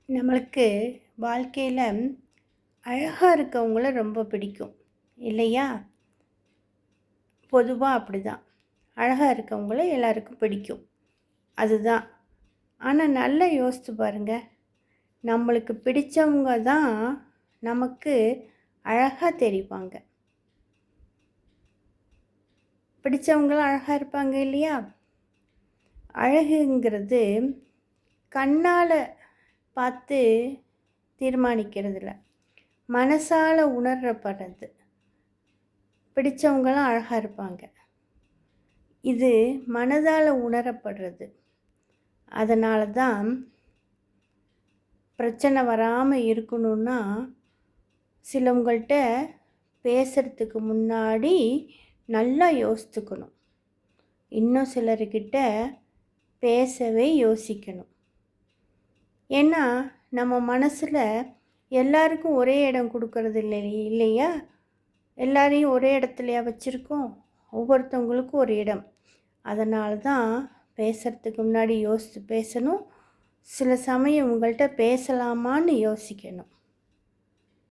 நம்மளுக்கு வாழ்க்கையில் அழகாக இருக்கவங்கள ரொம்ப பிடிக்கும் இல்லையா? பொதுவாக அப்படி தான். அழகாக இருக்கவங்கள எல்லாருக்கும் பிடிக்கும். அதுதான். ஆனால் நல்லா யோசித்து பாருங்க. நம்மளுக்கு பிடிச்சவங்க தான் நமக்கு அழகாக தெரிவாங்க. பிடிச்சவங்களும் அழகாக இருப்பாங்க இல்லையா? அழகுங்கிறது கண்ணால் பார்த்து தீர்மானிக்கிறதில்ல, மனசால் உணரப்படுறது. பிடிச்சவங்களாம் அழகாக இருப்பாங்க. இது மனதால் உணரப்படுறது. அதனால தான் பிரச்சனை வராமல் இருக்கணுன்னா சிலவங்கள்ட்ட பேசுகிறதுக்கு முன்னாடி நல்லா யோசித்துக்கணும். இன்னும் சிலர்கிட்ட பேசவே யோசிக்கணும். ஏன்னா நம்ம மனசில் எல்லாருக்கும் ஒரே இடம் கொடுக்கறது இல்லையா? எல்லாரையும் ஒரே இடத்துலையா வச்சுருக்கோம்? ஒவ்வொருத்தவங்களுக்கும் ஒரு இடம். அதனால தான் பேசுகிறதுக்கு முன்னாடி யோசித்து பேசணும். சில சமயம் உங்கள்கிட்ட பேசலாமான்னு யோசிக்கணும்.